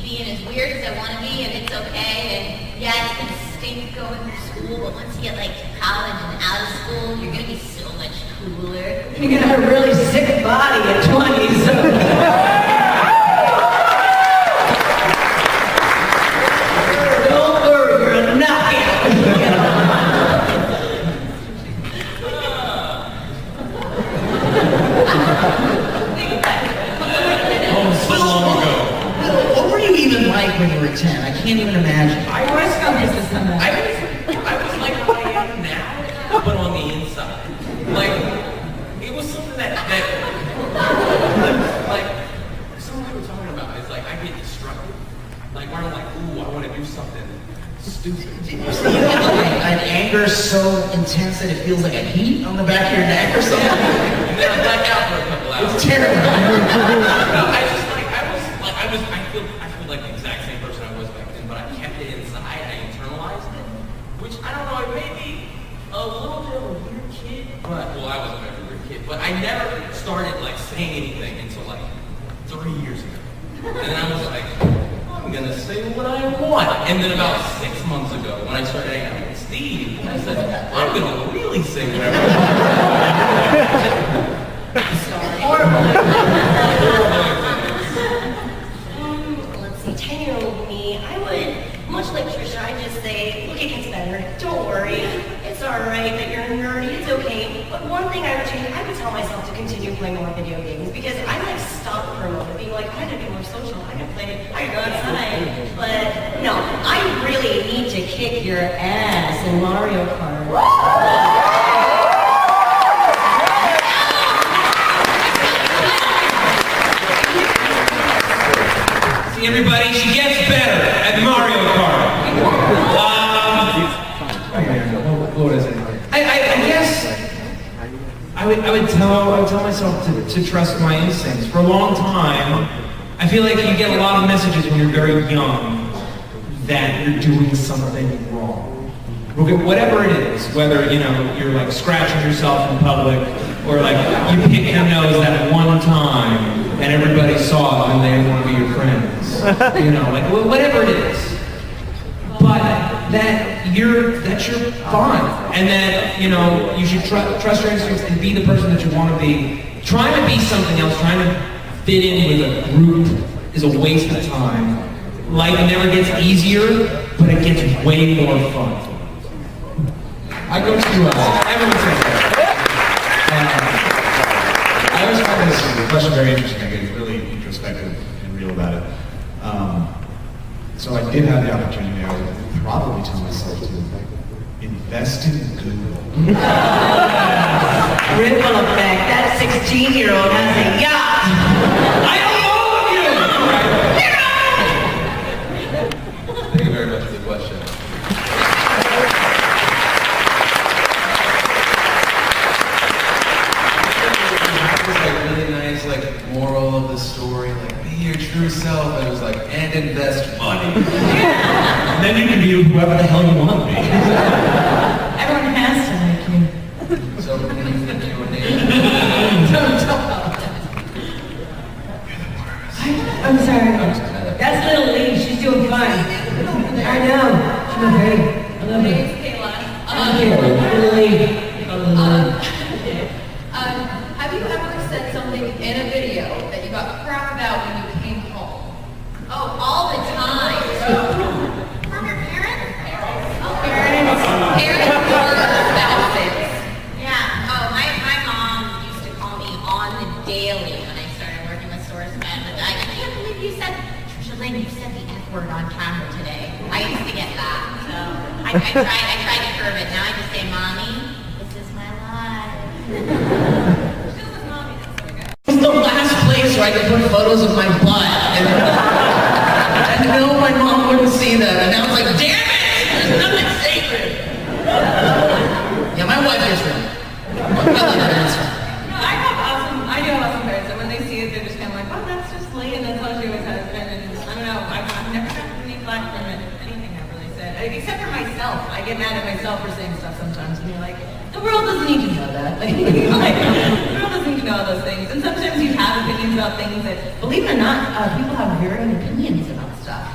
being as weird as I want to be, and it's okay. And yeah, it's gonna stink going through school, but once you get like to college and out of school, you're gonna be so much cooler. You're gonna have a really sick body at 20, so. When you were 10, I can't even imagine. I was like who I am now, but on the inside. Like, it was something that like, something we were talking about. It's like, I get destructive. Like, where I'm like, ooh, I want to do something stupid. You have anger so intense that it feels like a heat on the back of your neck or something? And then I black out for a couple hours. It's terrible. No, I feel like the exact same person I was back then, but I kept it inside, I internalized it, which I don't know, it made me a little bit of a weird kid, but, well, I wasn't a weird kid, but I never started like saying anything until like 3 years ago. And then I was like, I'm gonna say what I want. And then about 6 months ago, when I started hanging out with Steve, I said, I'm gonna really say whatever I want. Sorry. Horrible. 10-year-old me, I would, much like Trisha, I'd just say, look, it gets better. Don't worry. It's alright that you're nerdy. It's okay. But one thing I would change, I would tell myself to continue playing more video games because I like stopped for a moment being like, I gotta be more social. I gotta play, I gotta go outside. But no, I really need to kick your ass in Mario Kart. Everybody, she gets better at Mario Kart. I guess I would tell myself to trust my instincts. For a long time, I feel like you get a lot of messages when you're very young that you're doing something wrong. Whatever it is, whether you're like scratching yourself in public, or like you pick your nose that one time and everybody saw it and they didn't want to be your friends. Like whatever it is. But that's your fun. And that, you should trust your instincts and be the person that you want to be. Trying to be something else, trying to fit in with a group is a waste of time. Life never gets easier, but it gets way more fun. I go to, everyone says I always find this question very interesting. I get really introspective and real about it. So I did have the opportunity, I would probably tell myself to invest in Google. Ripple effect. That 16-year-old has a yacht. I owe all of you. Thank you very much for the question. Moral of the story, like, be your true self, and it was like, and invest money. And then you can be whoever the hell you want to be. Everyone has to like you. So when you think you were named, don't talk. I'm sorry. That's little Lee. She's doing fine. I know. She's doing great. I love her. Thank you. Little Lee. Have you ever said something in a video that you got crap about when you came home? Oh, all the time. From your parents? Oh, parents. Parents or spouses? Yeah. Oh, my mom used to call me on the daily when I started working with Sourcefed. I can't believe you said, Trisha Lynn, you said the F word on camera today. I used to get that. So I tried to curb it. Now I just say, Mommy, this is my life. It's the last place where I could put photos of my butt. And I know my mom wouldn't see them. And now it's like, damn it! There's nothing sacred. Yeah, my wife is real. No, I do have awesome parents. And when they see it, they're just kind of like, oh, that's just Lee. And that's how she always has been. And I don't know, I've never gotten any flack from anything I've really said. Except for myself. I get mad at myself for saying stuff sometimes. And you're like, the world doesn't need to know that. The world doesn't need to know those things. And sometimes you have opinions about things that, believe it or not, people have varying opinions about stuff.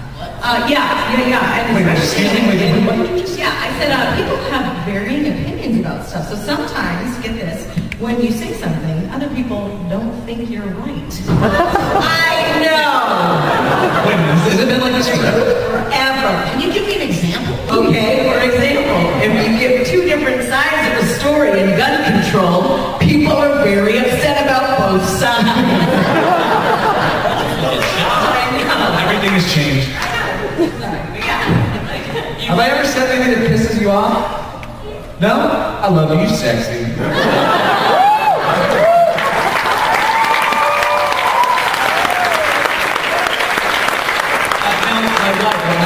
Yeah. Wait, excuse me, wait, what did you just say? Yeah, I said people have varying opinions about stuff. So sometimes, get this, when you say something, other people don't think you're right. I know. Wait a minute, has it been like this forever? Forever. Can you give me an example? Okay, for example, if you give two different sides of a story in gun control, people are very upset about both sides. Everything has changed. Have I ever said anything that pisses you off? No? I love you, sexy. I'm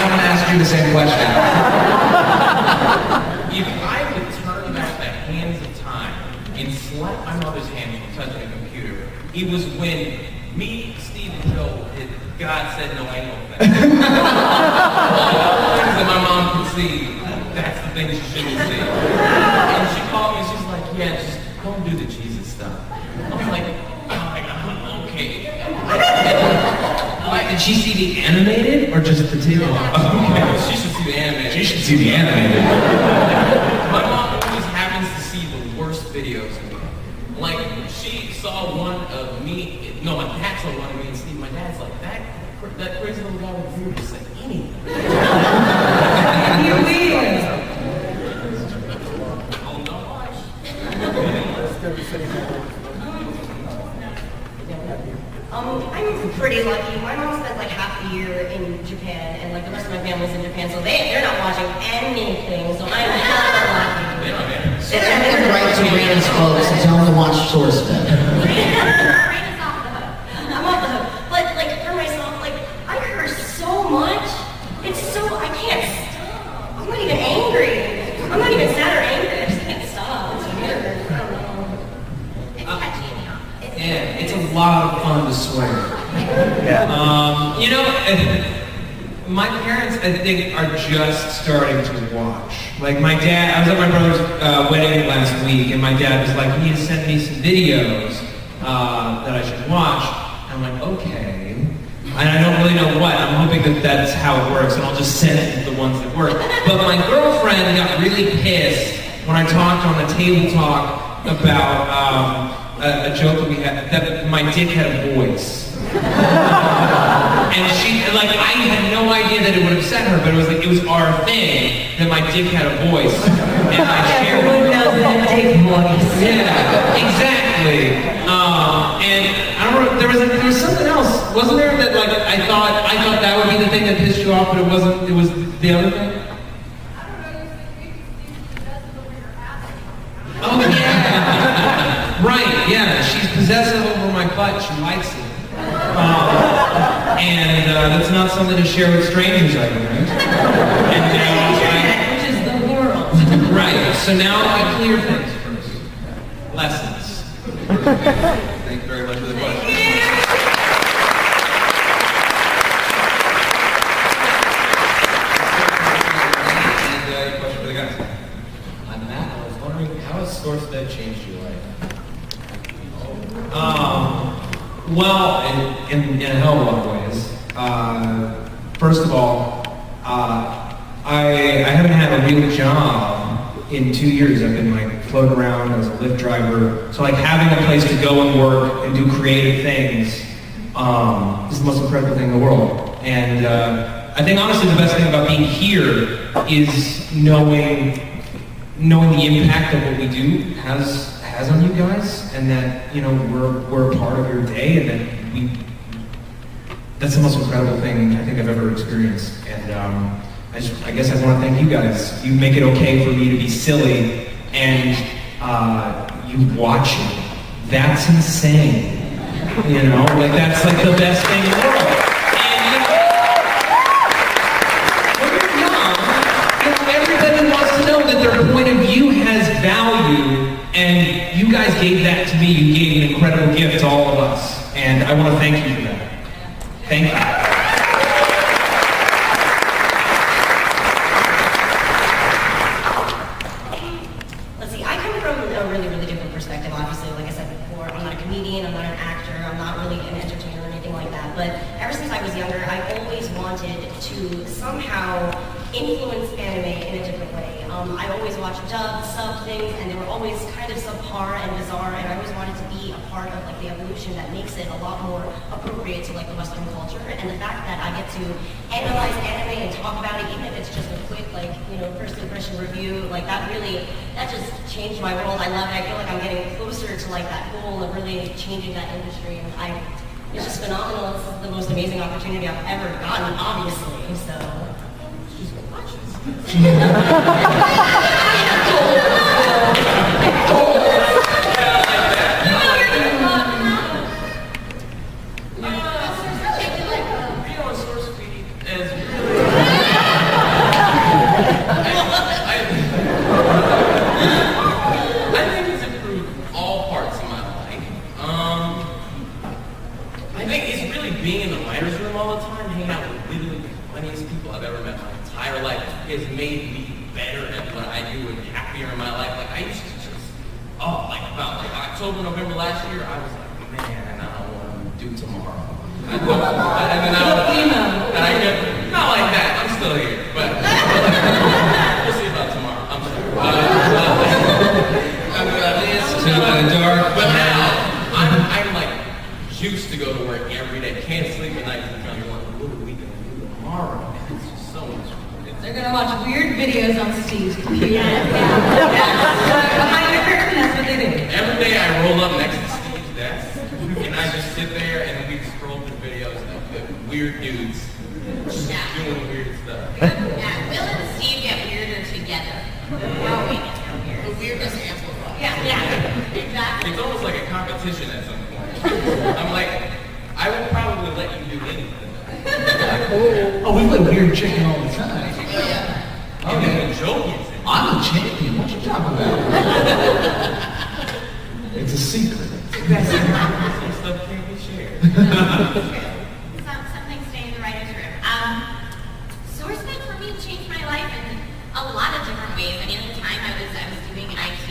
going to ask you the same question. If I would turn back the hands of time and slap my mother's hand from touching a computer, it was when me, Steve, and Joe did God said no angle thing. All the things that my mom could see, that's the things you shouldn't see. And she called me and she's like, yeah, just don't do the Jesus stuff. I was like, okay. Did she see the animated or just the TV? Okay. She should see the animated. She should see the animated. My mom always happens to see the worst videos of me. Like, she saw one of me, no, my dad saw one of me and Steve, my dad's like, that crazy little guy with the beard just like anything. You weird. Oh, no, watch. I'm pretty lucky. My mom spent like half the year in Japan, and like the rest of my family's in Japan, so they're not watching anything. So I'm hella lucky. So I'm going to write to Raina's folks and tell them to watch Sourcefed. Raina's off the hook. I'm off the hook. But like for myself, like I curse so much. It's so I can't stop. I'm not even angry. I'm not even sad or angry. I just can't stop. It's weird. I don't know. It's catchy anyhow. Yeah, it's a lot of fun to swear. You know, my parents, I think, are just starting to watch. Like my dad, I was at my brother's wedding last week, and my dad was like, "You need to send me some videos that I should watch." And I'm like, "Okay." And I don't really know what. I'm hoping that that's how it works, and I'll just send the ones that work. But my girlfriend got really pissed when I talked on the table talk about a joke that we had, that my dick had a voice. And she, like, I had no idea that it would upset her, but it was our thing that my dick had a voice. And I shared it. Everyone knows that dick voice. Yeah, exactly. And I don't know, there was something else, wasn't there? That like I thought that would be the thing that pissed you off, but it wasn't. It was the other thing. Oh yeah, right. Yeah, she's possessive over my butt. She likes it, and that's not something to share with strangers, I think. And now Which is the world. right. So now I clear things first. Lessons. Thank you very much for the question. And question for the guys. On that, I was wondering, how has Sourcefed changed your life? Well, in a hell of a lot of ways. First of all, I haven't had a real job in 2 years. I've been like floating around as a Lyft driver. So like having a place to go and work and do creative things is the most incredible thing in the world. And I think honestly the best thing about being here is knowing the impact that what we do has on you guys, and that, you know, we're a part of your day, and that that's the most incredible thing I think I've ever experienced. And I guess I want to thank you guys. You make it okay for me to be silly, and you watch it. That's insane. You know, like that's like the best thing in the world. And you know, when you're young, you know, everybody wants to know that their point of view has value, and you guys gave that to me. You gave an incredible gift to all of us, and I want to thank you for that. Thank you. Let's see, I come from a really, really different perspective. Obviously, like I said before, I'm not a comedian. but ever since I was younger, I always wanted to somehow influence anime in a different way. I always watched dub, sub things, and they were always kind of subpar and bizarre, and I always wanted to be a part of like the evolution that makes it a lot more appropriate to like the Western culture. And the fact that I get to analyze anime and talk about it, even if it's just a quick like, you know, first impression review, like that just changed my world. I love it. I feel like I'm getting closer to like that goal of really changing that industry, and it's just phenomenal. It's the most amazing opportunity I've ever gotten, obviously. So. Has made me better at what I do and happier in my life. Like I used to just, about October, November last year, I was like, man, I don't want to do tomorrow. And I get, not like that, I'm still here, but we'll see about tomorrow. I'm sorry. It's too dark. But now, I'm like used to go to work every day. Can't sleep at night because you're like, what are we going to do tomorrow? And it's just so much fun. They're going to watch weird videos on Steve's computer. Behind the curtain, that's what they do. Every day I roll up next to Steve's desk, and I just sit there and we scroll through videos of weird dudes just doing weird stuff. Yeah, Will and Steve get weirder together. Oh, we get weird. The weirdness amplifies. Yeah, exactly. It's almost like a competition at some point. I'm like, I will probably let you do anything. Oh, we play weird chicken all the time. I'm even joking. I'm a champion. What you talking about? It's a secret. Some stuff can't be shared. Something stay in the writer's room. Sourcefed for me changed my life in a lot of different ways. I mean, at the time I was doing IT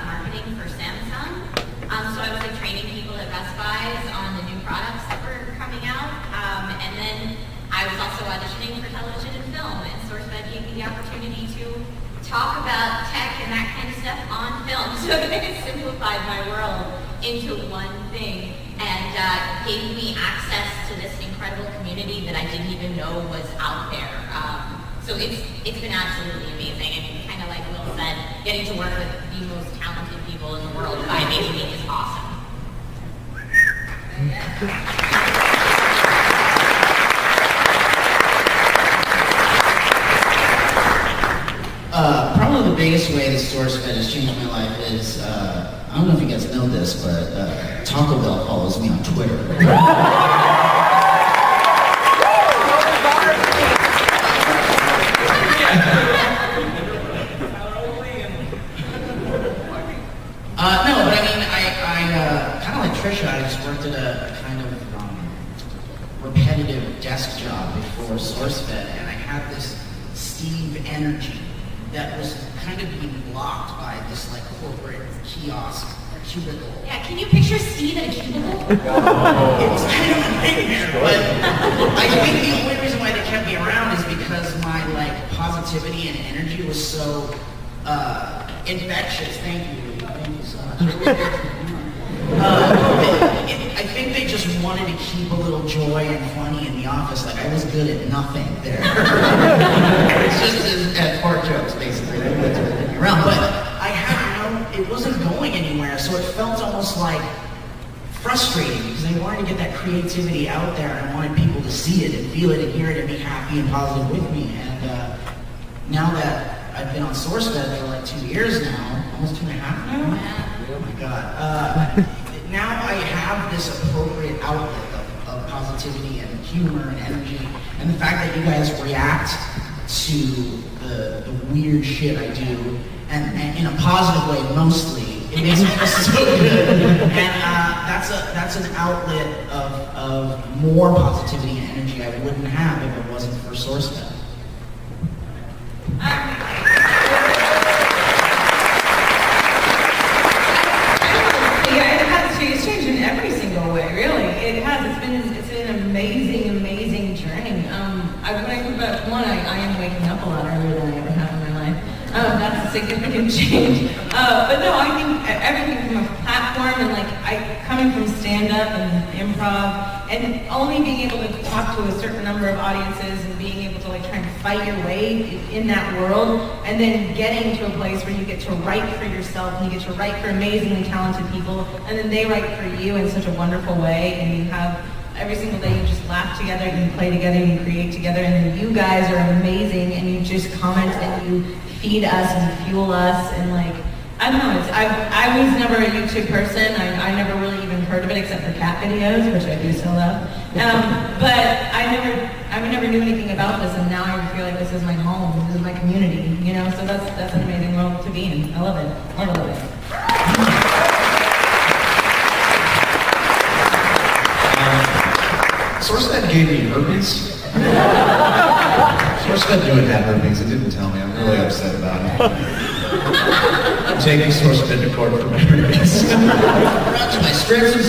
marketing for Samsung. So I was like training people at Best Buys on the new products that were coming out. And then I was also auditioning for television and film, and Sourcefed gave me the opportunity to talk about tech and that kind of stuff on film. So it simplified my world into one thing and gave me access to this incredible community that I didn't even know was out there. So it's been absolutely amazing. And kind of like Will said, getting to work with the most talented people in the world 5 days a week is awesome. Probably the biggest way that Sourcefed has changed my life is, I don't know if you guys know this, but Taco Bell follows me on Twitter. No, but I mean, I kind of like Trisha, I just worked at a kind of repetitive desk job before Sourcefed, and I had this Steve energy that was kind of being blocked by this like corporate kiosk cubicle. Yeah, can you picture Steve at a cubicle? It was kind of a nightmare, but I think the only reason why they kept me around is because my like positivity and energy was so infectious. Thank you so much. I think they just wanted to keep a little joy and funny in the office. Like I was good at nothing there. It's just at fart jokes, basically. They wanted to keep me around, but I had it wasn't going anywhere. So it felt almost like frustrating because I wanted to get that creativity out there, and I wanted people to see it and feel it and hear it and be happy and positive with me. And now that I've been on Sourcefed for like 2 years now, almost 2.5 now. Oh my God. Now I have this appropriate outlet of positivity and humor and energy, and the fact that you guys react to the weird shit I do, and in a positive way mostly, it makes me feel so good. And that's an outlet of more positivity and energy I wouldn't have if it wasn't for Sourcefed. It's changed in every single way, really. It has. It's been an amazing journey. When I think about one, I am waking up a lot earlier than I ever have in my life. That's a significant change. But no, I think everything from a platform and coming from stand-up and improv and only being able to talk to a certain number of audiences and being able to try and fight your way in that world, and then getting to a place where you get to write for yourself and you get to write for amazingly talented people, and then they write for you in such a wonderful way, and you have every single day you just laugh together, you play together, you create together, and you guys are amazing, and you just comment and you feed us and fuel us, and I don't know, I was never a YouTube person. I never really even heard of it except for cat videos, which I do still love. But I never knew anything about this, and now I feel like this is my home, this is my community, so that's an amazing world to be in. I love it. I love it. Sourcefed gave me herpes. Sourcefed knew it had herpes. It didn't tell me. I'm really upset about it. I'm taking Sourcefed to court for my herpes. Brought to my strips of